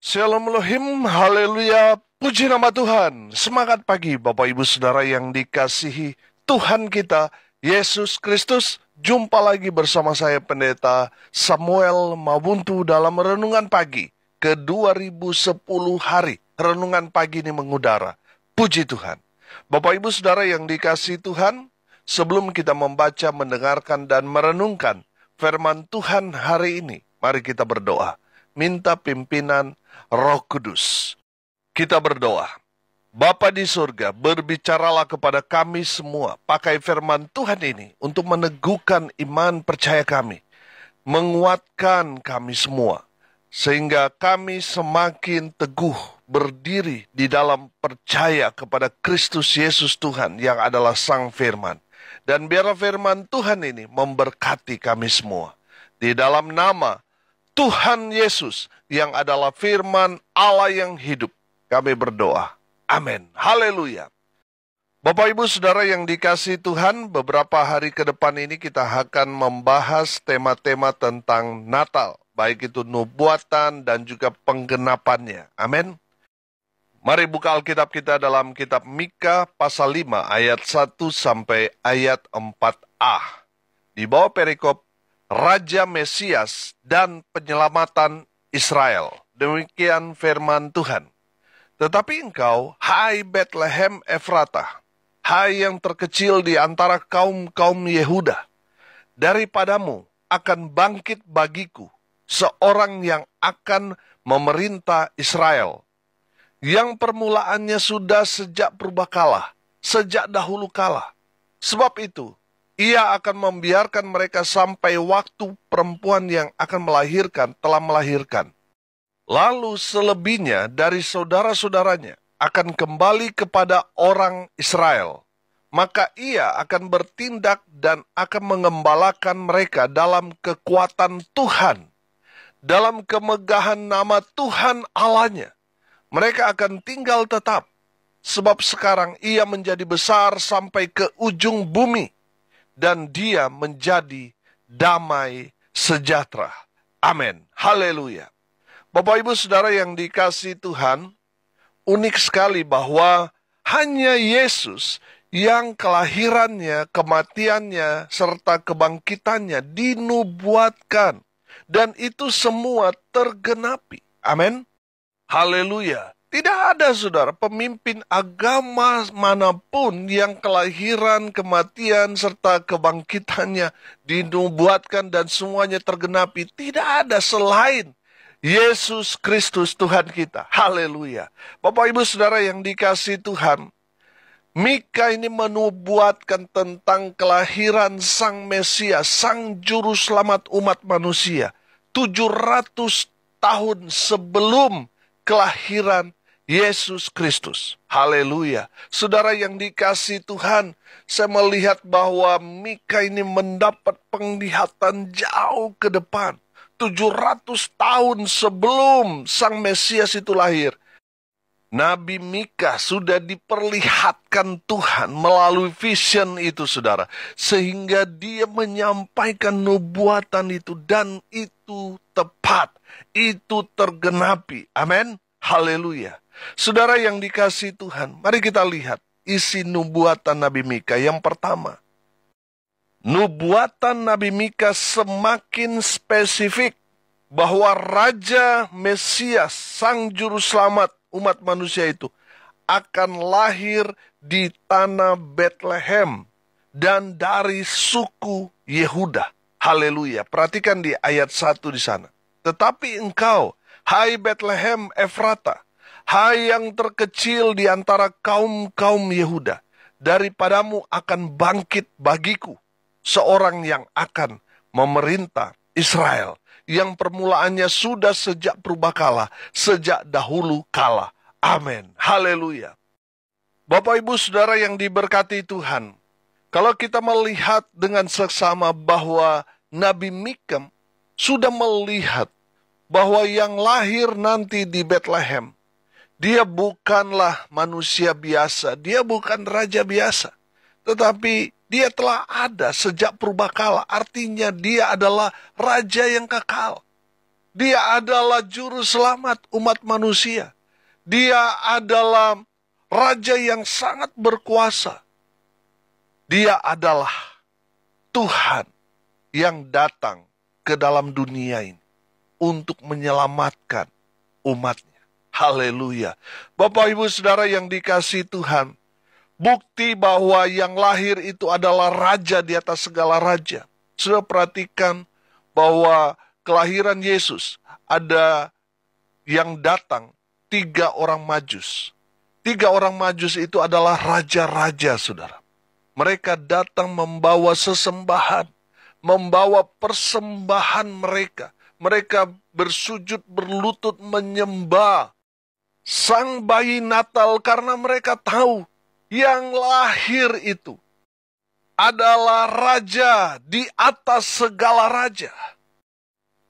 Shalom Elohim, haleluya, puji nama Tuhan. Semangat pagi Bapak Ibu Saudara yang dikasihi Tuhan kita, Yesus Kristus. Jumpa lagi bersama saya Pendeta Samuel Mabuntu dalam Renungan Pagi ke 2010 hari. Renungan pagi ini mengudara. Puji Tuhan. Bapak Ibu Saudara yang dikasihi Tuhan, sebelum kita membaca, mendengarkan, dan merenungkan firman Tuhan hari ini, mari kita berdoa. Minta pimpinan Roh Kudus. Kita berdoa. Bapa di surga, berbicaralah kepada kami semua. Pakai firman Tuhan ini untuk meneguhkan iman percaya kami. Menguatkan kami semua. Sehingga kami semakin teguh berdiri di dalam percaya kepada Kristus Yesus Tuhan yang adalah Sang Firman. Dan biarlah firman Tuhan ini memberkati kami semua. Di dalam nama Tuhan Yesus yang adalah firman Allah yang hidup, kami berdoa. Amin. Haleluya. Bapak Ibu Saudara yang dikasihi Tuhan, beberapa hari ke depan ini kita akan membahas tema-tema tentang Natal, baik itu nubuatan dan juga penggenapannya. Amin. Mari buka Alkitab kita dalam kitab Mika pasal 5 ayat 1 sampai ayat 4a. Di bawah perikop Raja Mesias dan penyelamatan Israel. Demikian firman Tuhan. Tetapi engkau, hai Bethlehem Efratah, hai yang terkecil di antara kaum-kaum Yehuda, daripadamu akan bangkit bagiku seorang yang akan memerintah Israel, yang permulaannya sudah sejak purbakala, sejak dahulu kala. Sebab itu, Ia akan membiarkan mereka sampai waktu perempuan yang akan melahirkan telah melahirkan. Lalu selebihnya dari saudara-saudaranya akan kembali kepada orang Israel. Maka ia akan bertindak dan akan mengembalakan mereka dalam kekuatan Tuhan, dalam kemegahan nama Tuhan Allahnya. Mereka akan tinggal tetap, sebab sekarang ia menjadi besar sampai ke ujung bumi. Dan dia menjadi damai sejahtera. Amin. Haleluya. Bapak Ibu Saudara yang dikasihi Tuhan, unik sekali bahwa hanya Yesus yang kelahirannya, kematiannya, serta kebangkitannya dinubuatkan. Dan itu semua tergenapi. Amin. Haleluya. Tidak ada, saudara, pemimpin agama manapun yang kelahiran, kematian, serta kebangkitannya dinubuatkan dan semuanya tergenapi. Tidak ada selain Yesus Kristus Tuhan kita. Haleluya. Bapak Ibu Saudara yang dikasihi Tuhan, Mika ini menubuatkan tentang kelahiran Sang Mesias, Sang Juru Selamat umat manusia. 700 tahun sebelum kelahiran Yesus Kristus. Haleluya. Saudara yang dikasihi Tuhan, saya melihat bahwa Mika ini mendapat penglihatan jauh ke depan. 700 tahun sebelum Sang Mesias itu lahir. Nabi Mika sudah diperlihatkan Tuhan melalui vision itu, saudara. Sehingga dia menyampaikan nubuatan itu dan itu tepat. Itu tergenapi. Amin. Haleluya. Saudara yang dikasihi Tuhan, mari kita lihat isi nubuatan Nabi Mika. Yang pertama, nubuatan Nabi Mika semakin spesifik bahwa Raja Mesias, Sang Juru Selamat umat manusia itu akan lahir di tanah Bethlehem dan dari suku Yehuda. Haleluya. Perhatikan di ayat 1 di sana. Tetapi engkau, hai Bethlehem Efratah, hai yang terkecil di antara kaum-kaum Yehuda, daripadamu akan bangkit bagiku seorang yang akan memerintah Israel, yang permulaannya sudah sejak purbakala, sejak dahulu kala. Amin. Haleluya. Bapak Ibu Saudara yang diberkati Tuhan, kalau kita melihat dengan seksama bahwa Nabi Mika sudah melihat bahwa yang lahir nanti di Bethlehem, dia bukanlah manusia biasa, dia bukan raja biasa, tetapi dia telah ada sejak purbakala, artinya dia adalah raja yang kekal. Dia adalah juru selamat umat manusia. Dia adalah raja yang sangat berkuasa. Dia adalah Tuhan yang datang ke dalam dunia ini untuk menyelamatkan umatnya. Haleluya. Bapak Ibu Saudara yang dikasihi Tuhan, bukti bahwa yang lahir itu adalah raja di atas segala raja. Sudah perhatikan bahwa kelahiran Yesus ada yang datang 3 orang Majus. 3 orang Majus itu adalah raja-raja, saudara. Mereka datang membawa sesembahan, membawa persembahan mereka. Mereka bersujud berlutut menyembah Sang Bayi Natal karena mereka tahu yang lahir itu adalah raja di atas segala raja.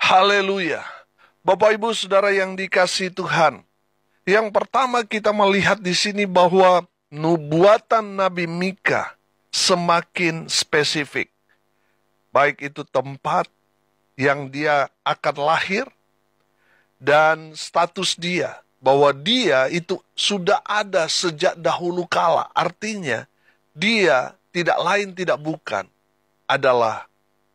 Haleluya. Bapak Ibu Saudara yang dikasihi Tuhan, yang pertama kita melihat di sini bahwa nubuatan Nabi Mika semakin spesifik. Baik itu tempat yang dia akan lahir dan status dia, bahwa dia itu sudah ada sejak dahulu kala. Artinya dia tidak lain tidak bukan adalah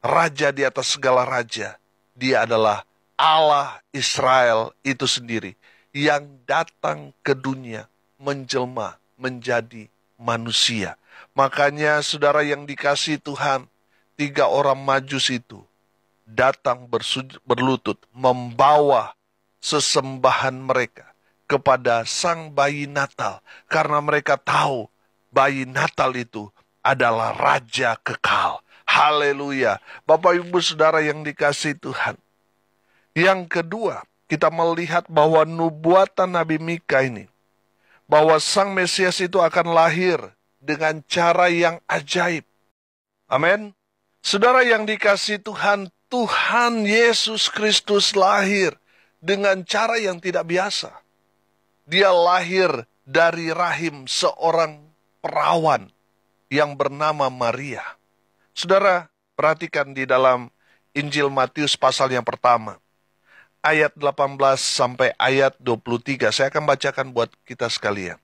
raja di atas segala raja. Dia adalah Allah Israel itu sendiri yang datang ke dunia menjelma menjadi manusia. Makanya saudara yang dikasihi Tuhan, 3 orang Majus itu datang berlutut membawa sesembahan mereka kepada Sang Bayi Natal. Karena mereka tahu Bayi Natal itu adalah Raja kekal. Haleluya. Bapak Ibu Saudara yang dikasihi Tuhan. Yang kedua, kita melihat bahwa nubuatan Nabi Mika ini, bahwa Sang Mesias itu akan lahir dengan cara yang ajaib. Amin. Saudara yang dikasihi Tuhan, Tuhan Yesus Kristus lahir dengan cara yang tidak biasa. Dia lahir dari rahim seorang perawan yang bernama Maria. Saudara, perhatikan di dalam Injil Matius pasal yang pertama, ayat 18 sampai ayat 23. Saya akan bacakan buat kita sekalian.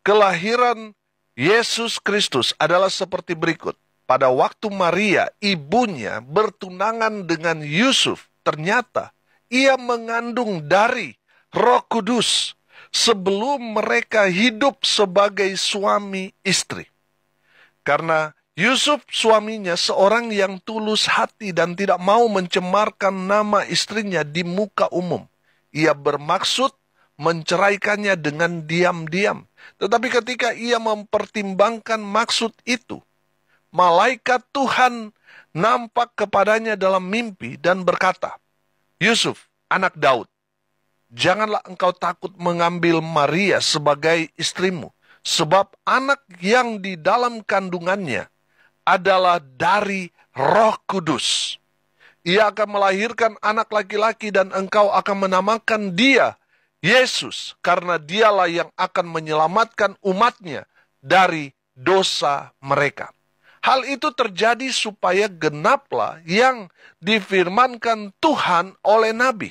Kelahiran Yesus Kristus adalah seperti berikut. Pada waktu Maria, ibunya, bertunangan dengan Yusuf, ternyata ia mengandung dari Roh Kudus sebelum mereka hidup sebagai suami istri. Karena Yusuf suaminya seorang yang tulus hati dan tidak mau mencemarkan nama istrinya di muka umum. Ia bermaksud menceraikannya dengan diam-diam. Tetapi ketika ia mempertimbangkan maksud itu, malaikat Tuhan nampak kepadanya dalam mimpi dan berkata, "Yusuf, anak Daud, janganlah engkau takut mengambil Maria sebagai istrimu, sebab anak yang di dalam kandungannya adalah dari Roh Kudus. Ia akan melahirkan anak laki-laki dan engkau akan menamakan dia Yesus, karena dialah yang akan menyelamatkan umatnya dari dosa mereka." Hal itu terjadi supaya genaplah yang difirmankan Tuhan oleh Nabi.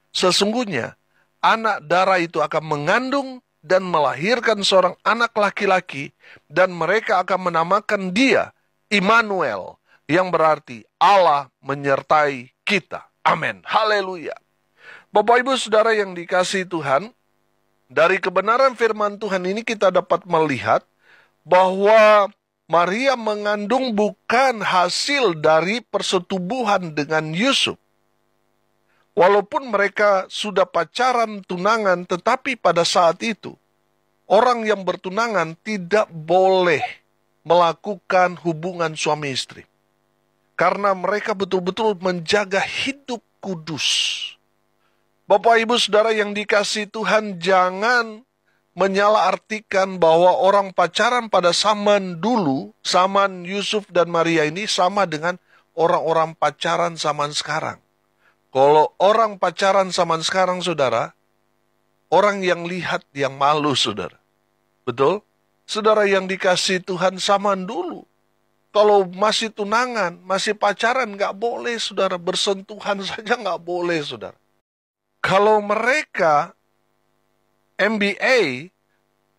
Sesungguhnya anak darah itu akan mengandung dan melahirkan seorang anak laki-laki, dan mereka akan menamakan dia Immanuel, yang berarti Allah menyertai kita. Amin. Haleluya. Bapak Ibu Saudara yang dikasihi Tuhan, dari kebenaran firman Tuhan ini kita dapat melihat bahwa Maria mengandung bukan hasil dari persetubuhan dengan Yusuf. Walaupun mereka sudah pacaran tunangan, tetapi pada saat itu orang yang bertunangan tidak boleh melakukan hubungan suami istri. Karena mereka betul-betul menjaga hidup kudus. Bapak Ibu Saudara yang dikasihi Tuhan, jangan menyalahartikan bahwa orang pacaran pada zaman dulu, zaman Yusuf dan Maria ini sama dengan orang-orang pacaran zaman sekarang. Kalau orang pacaran zaman sekarang, saudara, orang yang lihat yang malu, saudara. Betul? Saudara yang dikasihi Tuhan, zaman dulu Kalau masih tunangan, masih pacaran, nggak boleh, saudara. Bersentuhan saja nggak boleh, saudara. Kalau mereka MBA,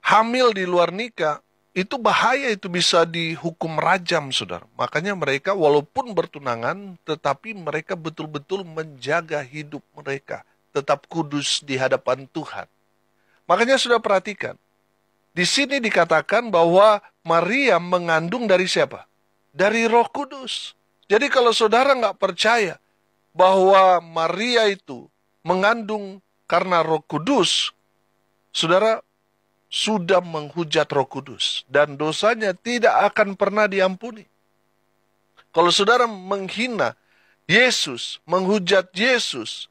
hamil di luar nikah, itu bahaya, itu bisa dihukum rajam, saudara. Makanya mereka walaupun bertunangan, tetapi mereka betul-betul menjaga hidup mereka. Tetap kudus di hadapan Tuhan. Makanya sudah perhatikan. Di sini dikatakan bahwa Maria mengandung dari siapa? Dari Roh Kudus. Jadi kalau saudara nggak percaya bahwa Maria itu mengandung karena Roh Kudus, saudara sudah menghujat Roh Kudus dan dosanya tidak akan pernah diampuni. Kalau saudara menghina Yesus, menghujat Yesus,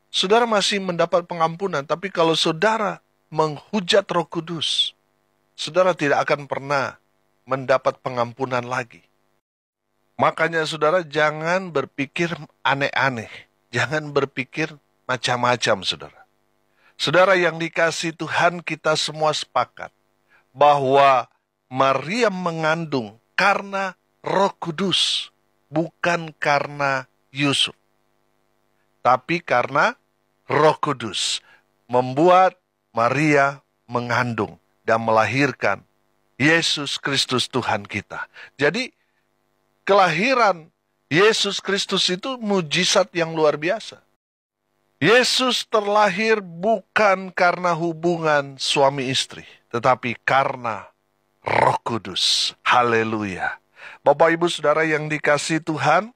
saudara masih mendapat pengampunan. Tapi kalau saudara menghujat Roh Kudus, saudara tidak akan pernah mendapat pengampunan lagi. Makanya saudara jangan berpikir aneh-aneh. Jangan berpikir macam-macam, saudara. Saudara yang dikasihi Tuhan, kita semua sepakat bahwa Maria mengandung karena Roh Kudus, bukan karena Yusuf. Tapi karena Roh Kudus membuat Maria mengandung dan melahirkan Yesus Kristus Tuhan kita. Jadi kelahiran Yesus Kristus itu mujizat yang luar biasa. Yesus terlahir bukan karena hubungan suami istri, tetapi karena Roh Kudus. Haleluya. Bapak Ibu Saudara yang dikasihi Tuhan,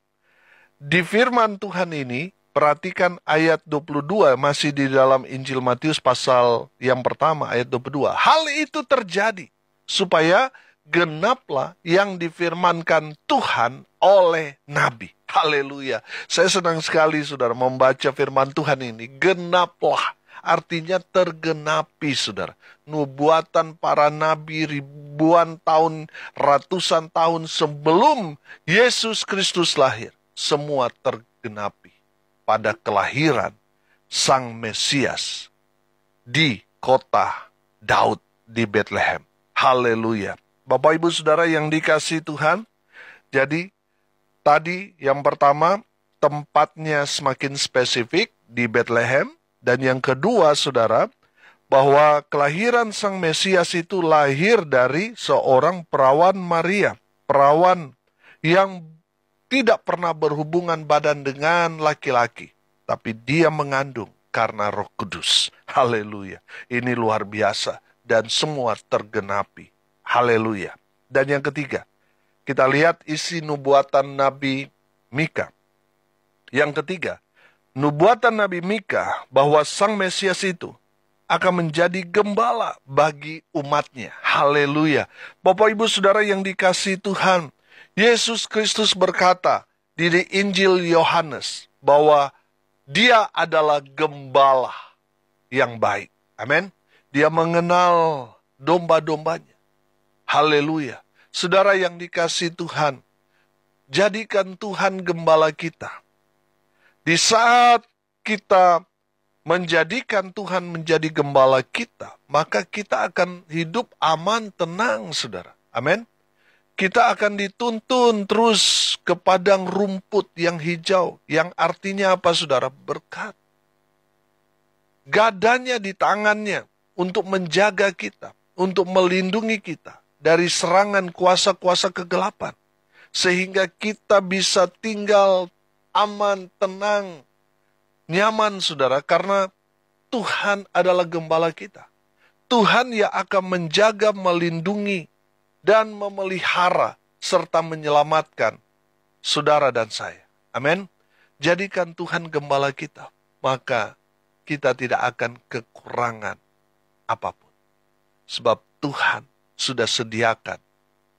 di firman Tuhan ini, perhatikan ayat 22, masih di dalam Injil Matius pasal yang pertama, ayat 22. Hal itu terjadi supaya genaplah yang difirmankan Tuhan oleh Nabi. Haleluya. Saya senang sekali, saudara, membaca firman Tuhan ini. Genaplah, artinya tergenapi, saudara. Nubuatan para nabi ribuan tahun, ratusan tahun sebelum Yesus Kristus lahir. Semua tergenapi pada kelahiran Sang Mesias di kota Daud di Bethlehem. Haleluya. Bapak Ibu Saudara yang dikasihi Tuhan, jadi tadi yang pertama tempatnya semakin spesifik di Bethlehem, dan yang kedua saudara, bahwa kelahiran Sang Mesias itu lahir dari seorang perawan Maria, perawan yang tidak pernah berhubungan badan dengan laki-laki, tapi dia mengandung karena Roh Kudus. Haleluya. Ini luar biasa dan semua tergenapi. Haleluya. Dan yang ketiga, kita lihat isi nubuatan Nabi Mika. Yang ketiga, nubuatan Nabi Mika bahwa Sang Mesias itu akan menjadi gembala bagi umatnya. Haleluya. Bapak Ibu Saudara yang dikasihi Tuhan, Yesus Kristus berkata di Injil Yohanes bahwa dia adalah gembala yang baik. Amin. Dia mengenal domba-dombanya. Haleluya. Saudara yang dikasihi Tuhan, jadikan Tuhan gembala kita. Di saat kita menjadikan Tuhan menjadi gembala kita, maka kita akan hidup aman, tenang, saudara. Amin. Kita akan dituntun terus ke padang rumput yang hijau, yang artinya apa, saudara? Berkat. Gadanya di tangannya untuk menjaga kita, untuk melindungi kita dari serangan kuasa-kuasa kegelapan. Sehingga kita bisa tinggal aman, tenang, nyaman, saudara, karena Tuhan adalah gembala kita. Tuhan yang akan menjaga, melindungi, dan memelihara, serta menyelamatkan saudara dan saya. Amin. Jadikan Tuhan gembala kita, maka kita tidak akan kekurangan apapun. Sebab Tuhan sudah sediakan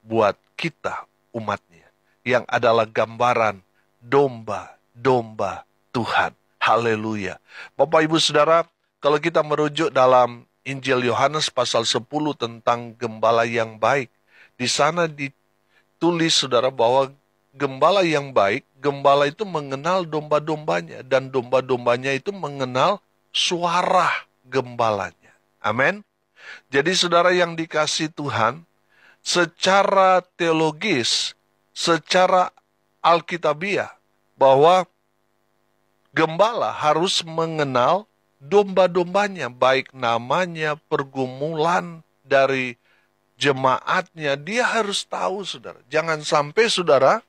buat kita umatnya, yang adalah gambaran domba-domba Tuhan. Haleluya. Bapak Ibu Saudara, kalau kita merujuk dalam Injil Yohanes pasal 10 tentang gembala yang baik, di sana ditulis, saudara, bahwa gembala yang baik, gembala itu mengenal domba-dombanya, dan domba-dombanya itu mengenal suara gembalanya. Amin. Jadi saudara yang dikasihi Tuhan, secara teologis, secara alkitabiah bahwa gembala harus mengenal domba-dombanya, baik namanya, pergumulan dari jemaatnya. Dia harus tahu, saudara. Jangan sampai saudara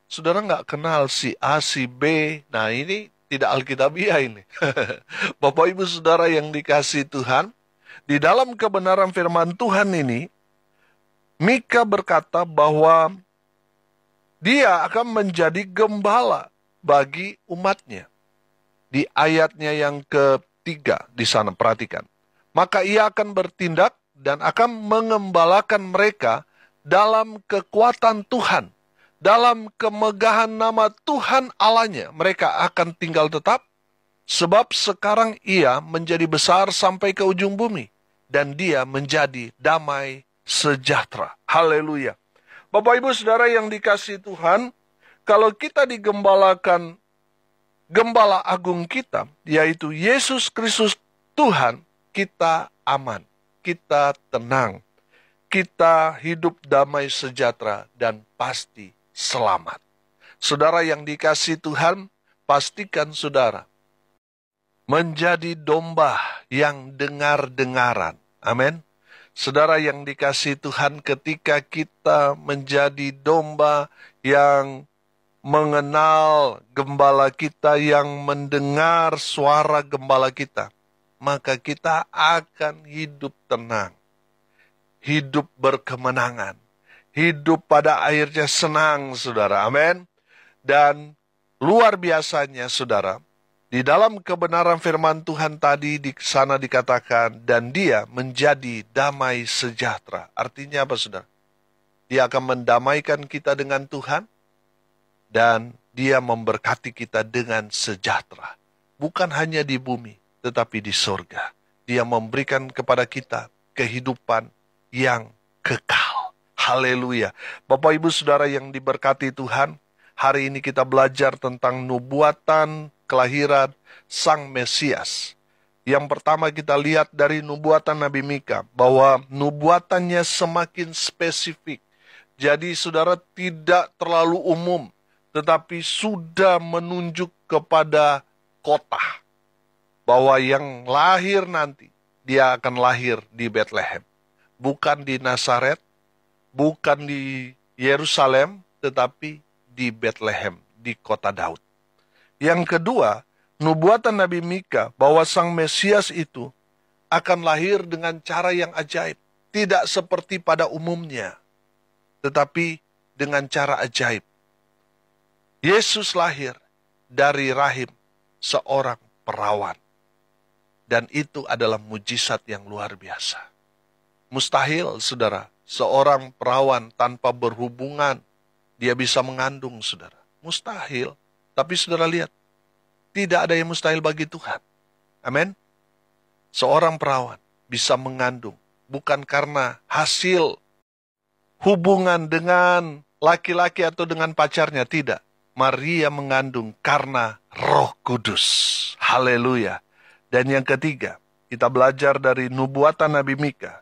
nggak kenal si A, si B. Nah, ini tidak alkitabiah ini. Bapak Ibu Saudara yang dikasihi Tuhan, di dalam kebenaran firman Tuhan ini, Mika berkata bahwa dia akan menjadi gembala bagi umatnya. Di ayatnya yang ketiga di sana, perhatikan. Maka ia akan bertindak dan akan mengembalakan mereka dalam kekuatan Tuhan. Dalam kemegahan nama Tuhan Allahnya, mereka akan tinggal tetap. Sebab sekarang ia menjadi besar sampai ke ujung bumi. Dan dia menjadi damai sejahtera. Haleluya. Bapak Ibu Saudara yang dikasihi Tuhan, kalau kita digembalakan gembala agung kita, yaitu Yesus Kristus Tuhan, kita aman, kita tenang, kita hidup damai sejahtera dan pasti selamat. Saudara yang dikasihi Tuhan, pastikan saudara menjadi domba yang dengar-dengaran. Amin. Saudara yang dikasihi Tuhan, ketika kita menjadi domba yang mengenal gembala kita, yang mendengar suara gembala kita, maka kita akan hidup tenang, hidup berkemenangan, hidup pada akhirnya senang, saudara. Amin. Dan luar biasanya, saudara, di dalam kebenaran firman Tuhan tadi di sana dikatakan, dan dia menjadi damai sejahtera. Artinya apa, saudara? Dia akan mendamaikan kita dengan Tuhan, dan dia memberkati kita dengan sejahtera. Bukan hanya di bumi, tetapi di surga. Dia memberikan kepada kita kehidupan yang kekal. Haleluya. Bapak Ibu Saudara yang diberkati Tuhan, hari ini kita belajar tentang nubuatan kelahiran Sang Mesias. Yang pertama kita lihat dari nubuatan Nabi Mika, bahwa nubuatannya semakin spesifik. Jadi saudara, tidak terlalu umum, tetapi sudah menunjuk kepada kota, bahwa yang lahir nanti, dia akan lahir di Bethlehem. Bukan di Nazaret, bukan di Yerusalem, tetapi di Bethlehem, di kota Daud. Yang kedua, nubuatan Nabi Mika bahwa Sang Mesias itu akan lahir dengan cara yang ajaib. Tidak seperti pada umumnya, tetapi dengan cara ajaib. Yesus lahir dari rahim seorang perawan. Dan itu adalah mujizat yang luar biasa. Mustahil, saudara, seorang perawan tanpa berhubungan, dia bisa mengandung, saudara. Mustahil. Tapi saudara lihat, tidak ada yang mustahil bagi Tuhan. Amin. Seorang perawan bisa mengandung, bukan karena hasil hubungan dengan laki-laki atau dengan pacarnya, tidak. Maria mengandung karena Roh Kudus. Haleluya. Dan yang ketiga, kita belajar dari nubuatan Nabi Mika.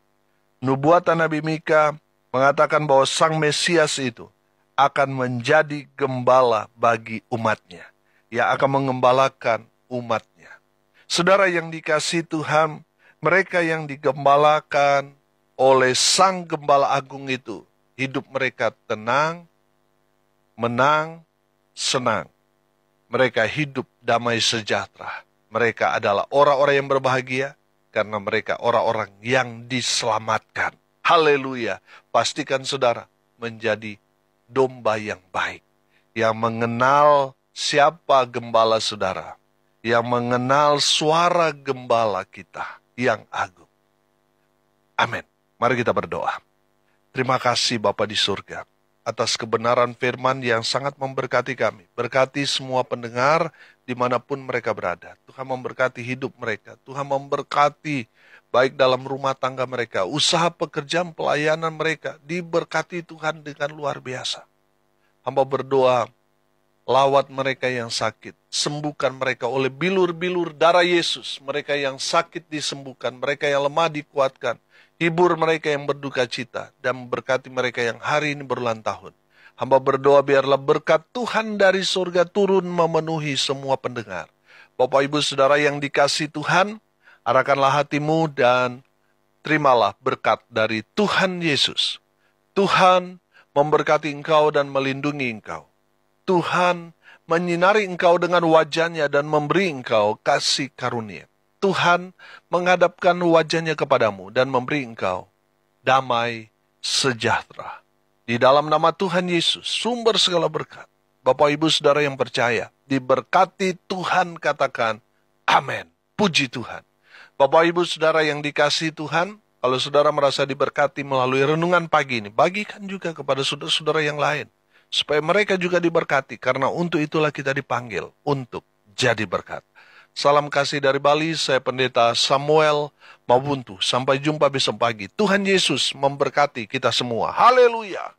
Nubuatan Nabi Mika mengatakan bahwa Sang Mesias itu akan menjadi gembala bagi umatnya, yang akan mengembalakan umatnya. Saudara yang dikasihi Tuhan, mereka yang digembalakan oleh Sang Gembala Agung itu, hidup mereka tenang, menang, senang. Mereka hidup damai sejahtera. Mereka adalah orang-orang yang berbahagia karena mereka orang-orang yang diselamatkan. Haleluya. Pastikan saudara menjadi domba yang baik, yang mengenal siapa gembala saudara, yang mengenal suara gembala kita yang agung. Amin. Mari kita berdoa. Terima kasih Bapa di surga, atas kebenaran firman yang sangat memberkati kami. Berkati semua pendengar dimanapun mereka berada. Tuhan memberkati hidup mereka. Tuhan memberkati baik dalam rumah tangga mereka, usaha pekerjaan pelayanan mereka. Diberkati Tuhan dengan luar biasa. Hamba berdoa, lawat mereka yang sakit. Sembuhkan mereka oleh bilur-bilur darah Yesus. Mereka yang sakit disembuhkan. Mereka yang lemah dikuatkan. Hibur mereka yang berduka cita dan memberkati mereka yang hari ini berulang tahun. Hamba berdoa biarlah berkat Tuhan dari surga turun memenuhi semua pendengar. Bapak Ibu Saudara yang dikasihi Tuhan, arahkanlah hatimu dan terimalah berkat dari Tuhan Yesus. Tuhan memberkati engkau dan melindungi engkau. Tuhan menyinari engkau dengan wajahnya dan memberi engkau kasih karunia. Tuhan menghadapkan wajahnya kepadamu dan memberi engkau damai sejahtera. Di dalam nama Tuhan Yesus, sumber segala berkat. Bapak Ibu Saudara yang percaya, diberkati Tuhan, katakan amin. Puji Tuhan. Bapak Ibu Saudara yang dikasihi Tuhan, kalau saudara merasa diberkati melalui renungan pagi ini, bagikan juga kepada saudara-saudara yang lain. Supaya mereka juga diberkati, karena untuk itulah kita dipanggil untuk jadi berkat. Salam kasih dari Bali, saya Pendeta Samuel Mabuntu. Sampai jumpa besok pagi. Tuhan Yesus memberkati kita semua. Haleluya!